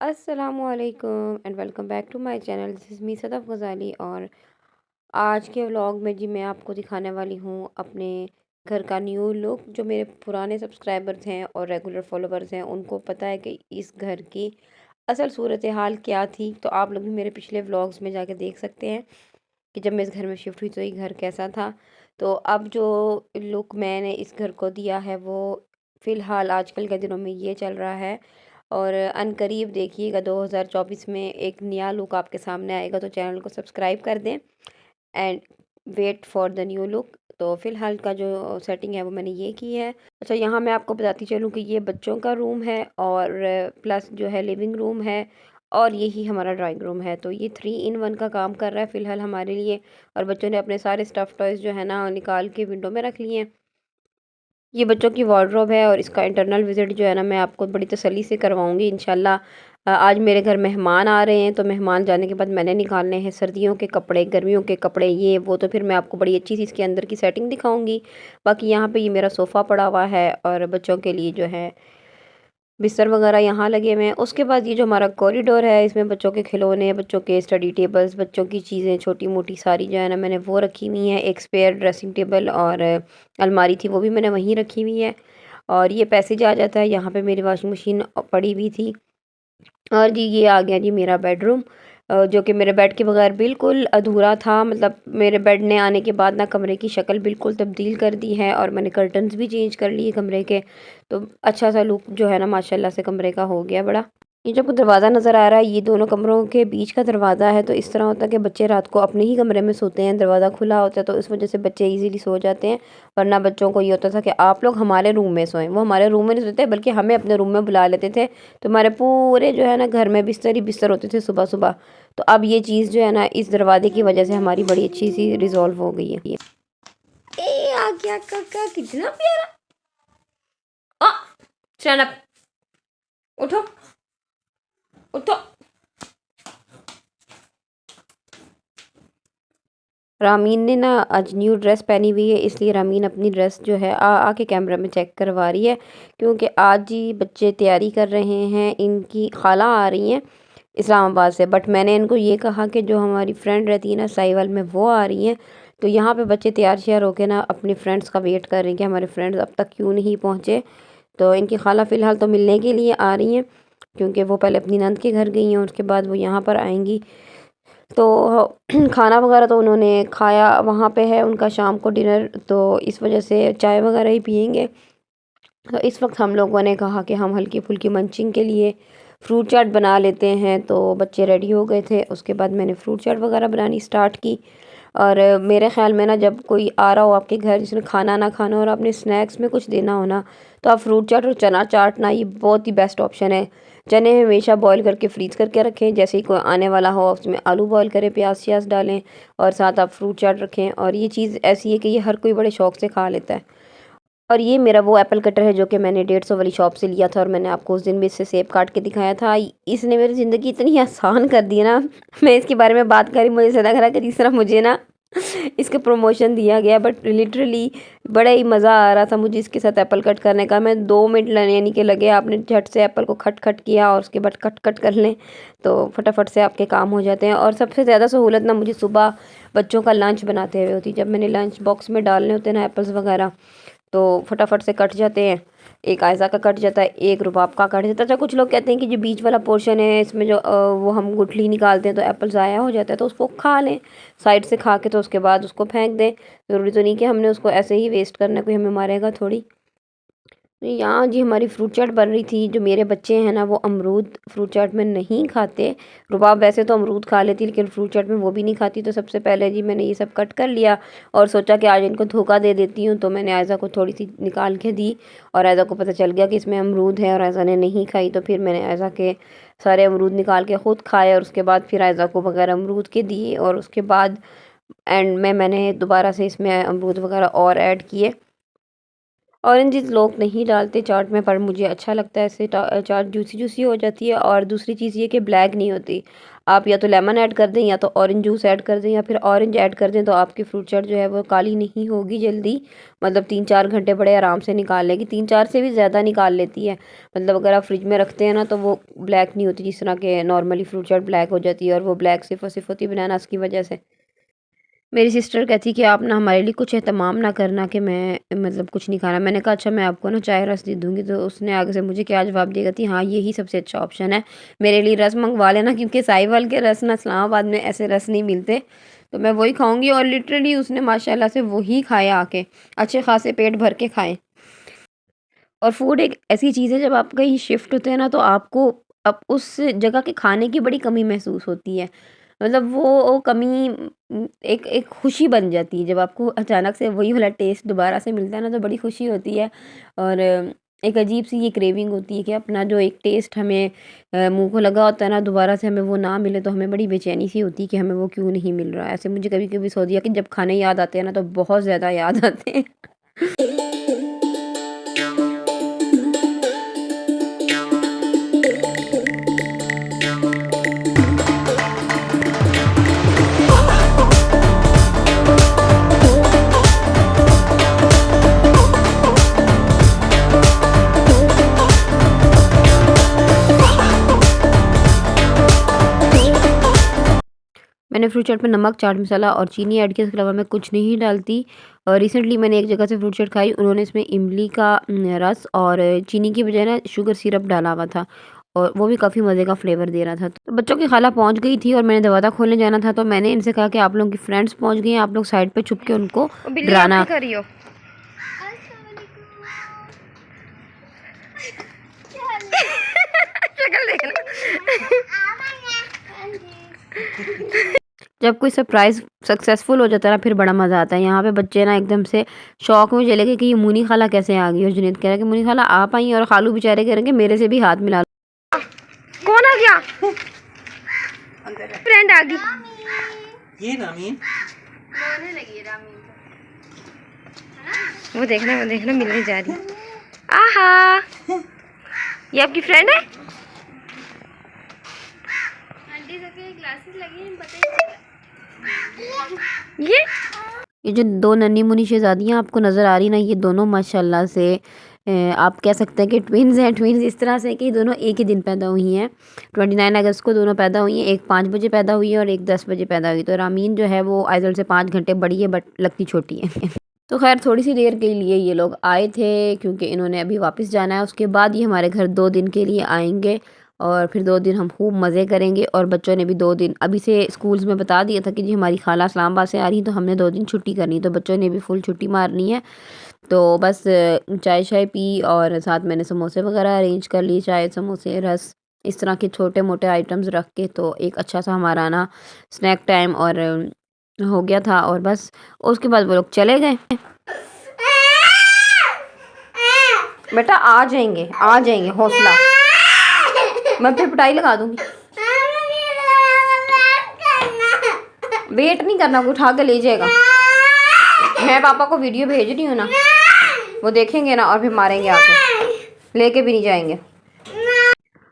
अस्सलामुअलैकुम and welcome back to my channel. This is me Sadaf Ghazali. और आज के व्लॉग में जी मैं आपको दिखाने वाली हूँ अपने घर का न्यू लुक। जो मेरे पुराने सब्सक्राइबर्स हैं और रेगुलर फॉलोवर्स हैं उनको पता है कि इस घर की असल सूरत हाल क्या थी। तो आप लोग भी मेरे पिछले व्लॉग्स में जाके देख सकते हैं कि जब मैं इस घर में शिफ्ट हुई तो ये घर कैसा था। तो अब जो लुक मैंने इस घर को दिया है वो फ़िलहाल आजकल के दिनों में ये चल रहा है। और अनकरीब देखिएगा 2024 में एक नया लुक आपके सामने आएगा। तो चैनल को सब्सक्राइब कर दें and wait for the new look. तो फ़िलहाल का जो सेटिंग है वो मैंने ये की है। अच्छा, यहाँ मैं आपको बताती चलूँ कि ये बच्चों का रूम है और प्लस जो है लिविंग रूम है और यही हमारा ड्राइंग रूम है। तो ये 3 इन 1 का काम कर रहा है फ़िलहाल हमारे लिए। और बच्चों ने अपने सारे स्टफ़ टॉयज़ जो है ना निकाल के विंडो में रख लिए हैं। ये बच्चों की वार्डरोब है और इसका इंटरनल विज़िट जो है ना मैं आपको बड़ी तसल्ली से करवाऊँगी इंशाल्लाह। आज मेरे घर मेहमान आ रहे हैं तो मेहमान जाने के बाद मैंने निकालने हैं सर्दियों के कपड़े, गर्मियों के कपड़े, ये वो। तो फिर मैं आपको बड़ी अच्छी सी इसके अंदर की सेटिंग दिखाऊँगी। बाकी यहाँ पे ये मेरा सोफ़ा पड़ा हुआ है और बच्चों के लिए जो है बिस्तर वगैरह यहाँ लगे हुए हैं। उसके बाद ये जो हमारा कॉरिडोर है इसमें बच्चों के खिलौने, बच्चों के स्टडी टेबल्स, बच्चों की चीज़ें छोटी-मोटी सारी जो है ना मैंने वो रखी हुई हैं। एक स्पेयर ड्रेसिंग टेबल और अलमारी थी वो भी मैंने वहीं रखी हुई है। और ये पैसेज आ जाता है, यहाँ पे मेरी वॉशिंग मशीन पड़ी हुई थी। और जी ये आ गया जी मेरा बेडरूम, जो कि मेरे बेड के बगैर बिल्कुल अधूरा था। मतलब मेरे बेड ने आने के बाद ना कमरे की शक्ल बिल्कुल तब्दील कर दी है और मैंने कर्टन्स भी चेंज कर लिए कमरे के। तो अच्छा सा लुक जो है ना माशाल्लाह से कमरे का हो गया बड़ा। ये जो आपको दरवाज़ा नज़र आ रहा है ये दोनों कमरों के बीच का दरवाज़ा है। तो इस तरह होता है कि बच्चे रात को अपने ही कमरे में सोते हैं, दरवाज़ा खुला होता है तो इस वजह से बच्चे इजीली सो जाते हैं। वरना बच्चों को ये होता था कि आप लोग हमारे रूम में सोएं। वो हमारे रूम में नहीं सोते बल्कि हमें अपने रूम में बुला लेते थे। तो हमारे पूरे जो है ना घर में बिस्तर ही बिस्तर होते थे सुबह सुबह। तो अब ये चीज़ जो है ना इस दरवाजे की वजह से हमारी बड़ी अच्छी सी रिजॉल्व हो गई है। ए आ गया काका, कितना प्यारा। आ स्टैंड अप, उठो उठो। रामीन ने ना आज न्यू ड्रेस पहनी हुई है इसलिए रामीन अपनी ड्रेस जो है आके कैमरा में चेक करवा रही है। क्योंकि आज ही बच्चे तैयारी कर रहे हैं, इनकी खाला आ रही हैं इस्लामाबाद से। बट मैंने इनको ये कहा कि जो हमारी फ्रेंड रहती है ना साहिवाल में वो आ रही हैं। तो यहाँ पे बच्चे तैयार श्यार होके ना अपने फ्रेंड्स का वेट कर रहे हैं कि हमारे फ्रेंड्स अब तक क्यों नहीं पहुँचे। तो इनकी खाला फ़िलहाल तो मिलने के लिए आ रही हैं क्योंकि वो पहले अपनी नंद के घर गई हैं, उसके बाद वो यहाँ पर आएंगी। तो खाना वगैरह तो उन्होंने खाया, वहाँ पे है उनका शाम को डिनर। तो इस वजह से चाय वगैरह ही पियेंगे। तो इस वक्त हम लोगों ने कहा कि हम हल्की फुल्की मंचिंग के लिए फ्रूट चाट बना लेते हैं। तो बच्चे रेडी हो गए थे, उसके बाद मैंने फ्रूट चाट वगैरह बनानी स्टार्ट की। और मेरे ख़्याल में ना जब कोई आ रहा हो आपके घर जिसने खाना ना खाना हो और आपने स्नैक्स में कुछ देना हो ना तो आप फ्रूट चाट और चना चाट ना ये बहुत ही बेस्ट ऑप्शन है। चने हमेशा बॉईल करके फ्रीज़ करके रखें, जैसे ही कोई आने वाला हो उसमें आलू बॉईल करें, प्याज श्याज डालें और साथ आप फ्रूट चाट रखें। और ये चीज़ ऐसी है कि ये हर कोई बड़े शौक़ से खा लेता है। और ये मेरा वो एप्पल कटर है जो कि मैंने 150 वाली शॉप से लिया था और मैंने आपको उस दिन भी इससे सेब काट के दिखाया था। इसने मेरी ज़िंदगी इतनी आसान कर दी है ना मैं इसके बारे में बात करी मुझे ऐसा लग रहा है कि जिस तरह मुझे ना इसका प्रमोशन दिया गया। बट लिटरली बड़ा ही मज़ा आ रहा था मुझे इसके साथ एप्पल कट करने का। मैं 2 मिनट यानी कि लगे, आपने झट से एप्पल को खट खट किया और उसके बाद कट कट कर लें तो फटाफट से आपके काम हो जाते हैं। और सबसे ज़्यादा सहूलत ना मुझे सुबह बच्चों का लंच बनाते हुए होती। जब मैंने लंच बॉक्स में डालने होते हैं ना एप्पल्स वगैरह तो फटाफट से कट जाते हैं। एक आयज़ा का कट जाता है, एक रुबाब का कट जाता है। अच्छा, कुछ लोग कहते हैं कि जो बीच वाला पोर्शन है इसमें जो वो हम गुठली निकालते हैं तो एप्पल ज़ाया हो जाता है, तो उसको खा लें साइड से खा के। तो उसके बाद उसको फेंक दें। ज़रूरी तो नहीं कि हमने उसको ऐसे ही वेस्ट करना, कोई हमें मारेगा थोड़ी। तो यहाँ जी हमारी फ्रूट चाट बन रही थी। जो मेरे बच्चे हैं ना वो अमरूद फ्रूट चाट में नहीं खाते। रुबाब वैसे तो अमरूद खा लेती लेकिन फ्रूट चाट में वो भी नहीं खाती। तो सबसे पहले जी मैंने ये सब कट कर लिया और सोचा कि आज इनको धोखा दे देती हूँ। तो मैंने आयज़ा को थोड़ी सी निकाल के दी और आयज़ा को पता चल गया कि इसमें अमरूद है और आयज़ा ने नहीं खाई। तो फिर मैंने आयज़ा के सारे अमरूद निकाल के ख़ुद खाए और उसके बाद फिर आयज़ा को वगैरह अमरूद के दिए। और उसके बाद एंड में मैंने दोबारा से इसमें अमरूद वगैरह और ऐड किए। ऑरेंजेस लोग नहीं डालते चाट में, पर मुझे अच्छा लगता है, इससे चाट जूसी जूसी हो जाती है। और दूसरी चीज़ ये कि ब्लैक नहीं होती। आप या तो लेमन ऐड कर दें या तो ऑरेंज जूस ऐड कर दें या फिर ऑरेंज ऐड कर दें, तो आपकी फ्रूट चाट जो है वो काली नहीं होगी जल्दी। मतलब 3-4 घंटे बड़े आराम से निकाल लेगी, 3-4 से भी ज़्यादा निकाल लेती है। मतलब अगर आप फ्रिज में रखते हैं ना तो वो ब्लैक नहीं होती, जिस तरह के नॉर्मली फ्रूट चाट ब्लैक हो जाती है। और वो ब्लैक सिर्फ और सिर्फ होती है बनानास की वजह से। मेरी सिस्टर कहती कि आप ना हमारे लिए कुछ एहतमाम ना करना कि मैं मतलब कुछ नहीं खाना। मैंने कहा अच्छा मैं आपको ना चाय रस दे दूँगी। तो उसने आगे से मुझे क्या जवाब दिया, कहती हाँ यही सबसे अच्छा ऑप्शन है, मेरे लिए रस मंगवा लेना, क्योंकि साहिवाल के रस ना इस्लामाबाद में ऐसे रस नहीं मिलते। तो मैं वही खाऊंगी। और लिटरली उसने माशाल्लाह से वही खाया आके, अच्छे खासे पेट भर के खाए। और फूड एक ऐसी चीज़ है, जब आप कहीं शिफ्ट होते हैं ना तो आपको अब उस जगह के खाने की बड़ी कमी महसूस होती है। मतलब वो कमी एक एक खुशी बन जाती है, जब आपको अचानक से वही वाला टेस्ट दोबारा से मिलता है ना तो बड़ी खुशी होती है। और एक अजीब सी ये क्रेविंग होती है कि अपना जो एक टेस्ट हमें मुँह को लगा होता है ना, दोबारा से हमें वो ना मिले तो हमें बड़ी बेचैनी सी होती है कि हमें वो क्यों नहीं मिल रहा है। ऐसे मुझे कभी-कभी सऊदीया के जब खाने याद आते हैं ना तो बहुत ज़्यादा याद आते हैं। मैंने फ्रूट चाट में नमक, चाट मसाला और चीनी ऐड किया, इसके अलावा मैं कुछ नहीं डालती। और रिसेंटली मैंने एक जगह से फ्रूट चाट खाई, उन्होंने इसमें इमली का रस और चीनी की बजाय ना शुगर सिरप डाला हुआ था, और वो भी काफ़ी मज़े का फ्लेवर दे रहा था। तो बच्चों की खाला पहुँच गई थी और मैंने दरवाज़ा खोलने जाना था, तो मैंने इनसे कहा कि आप लोगों की फ्रेंड्स पहुँच गई हैं, आप लोग साइड पे छुप के उनको डराना। कर रही हो शक्ल देखना। जब कोई सरप्राइज़ सक्सेसफुल हो जाता है ना फिर बड़ा मज़ा आता है। यहाँ पे बच्चे ना एकदम से शौक में चले गए कि ये मुनी खाला कैसे आ गई। और जुनैद कह रहा है कि मुनी खाला आप आई हैं, और खालू बेचारे कह रहे हैं कि मेरे से भी हाथ मिला लो। कौन आ गया? फ्रेंड आ गई। ये रामीन रोने लगी है रामीन तो। वो देखना मिलने जा रही। आहा, ये आपकी फ्रेंड है? आंटी सबके ग्लासेस लगी हैं, पता ही नहीं चला। ये जो दो नन्ही मुन्नी शहजादियाँ आपको नज़र आ रही ना, ये दोनों माशाल्लाह से आप कह सकते हैं कि ट्विन्स हैं। ट्विन्स इस तरह से कि दोनों एक ही दिन पैदा हुई हैं। 29 अगस्त को दोनों पैदा हुई हैं। एक 5 बजे पैदा हुई है और एक 10 बजे पैदा हुई। तो रामीन जो है वो आइज़ल से 5 घंटे बड़ी है, बट लगती छोटी है। तो खैर थोड़ी सी देर के लिए ये लोग आए थे, क्योंकि इन्होंने अभी वापस जाना है। उसके बाद ये हमारे घर 2 दिन के लिए आएंगे, और फिर 2 दिन हम खूब मज़े करेंगे। और बच्चों ने भी 2 दिन अभी से स्कूल्स में बता दिया था कि जी हमारी खाला इस्लामाबाद से आ रही, तो हमने 2 दिन छुट्टी करनी, तो बच्चों ने भी फुल छुट्टी मारनी है। तो बस चाय शाय पी, और साथ मैंने समोसे वगैरह अरेंज कर लिए, चाय समोसे रस इस तरह के छोटे मोटे आइटम्स रख के। तो एक अच्छा सा हमारा ना स्नैक टाइम और हो गया था। और बस उसके बाद वो लोग चले गए। बेटा आ जाएंगे, आ जाएंगे, हौसला। मैं फिर पिटाई लगा दूंगी। वेट नहीं करना, वो उठा के ले जाएगा। मैं पापा को वीडियो भेज रही हूँ ना, वो देखेंगे ना और फिर मारेंगे आके, लेके भी नहीं जाएंगे।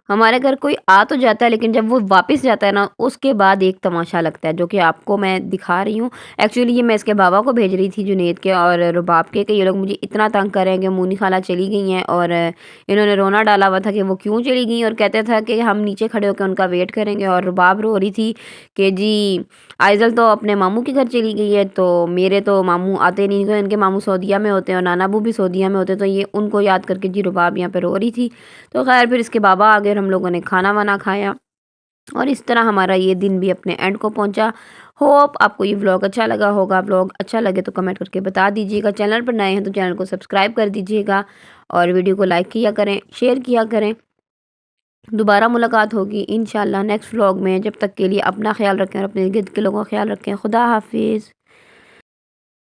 हमारे घर कोई आ तो जाता है, लेकिन जब वो वापस जाता है ना उसके बाद एक तमाशा लगता है, जो कि आपको मैं दिखा रही हूँ। एक्चुअली ये मैं इसके बाबा को भेज रही थी, जुनैद के और रुबाब के, कि ये लोग मुझे इतना तंग कर रहे हैं कि मुनी खाला चली गई हैं। और इन्होंने रोना डाला हुआ था कि वो क्यों चली गई, और कहते था कि हम नीचे खड़े होकर उनका वेट करेंगे। और रुबाब रो रही थी कि जी आइज़ल तो अपने मामू के घर चली गई है, तो मेरे तो मामू आते नहीं, क्योंकि इनके मामू सऊदीया में होते हैं और नाना अबू भी सऊदीया में होते हैं। तो ये उनको याद करके जी रुबाब यहाँ पे रो रही थी। तो खैर फिर इसके बाबा आ गए और हम लोगों ने खाना वाना खाया, और इस तरह हमारा ये दिन भी अपने एंड को पहुंचा। होप आपको ये व्लॉग अच्छा लगा होगा। व्लॉग अच्छा लगे तो कमेंट करके बता दीजिएगा। चैनल पर नए हैं तो चैनल को सब्सक्राइब कर दीजिएगा, और वीडियो को लाइक किया करें, शेयर किया करें। दोबारा मुलाकात होगी इंशाल्लाह नेक्स्ट व्लॉग में। जब तक के लिए अपना ख्याल रखें और अपने गिर्द के लोगों का ख्याल रखें। खुदा हाफिज़।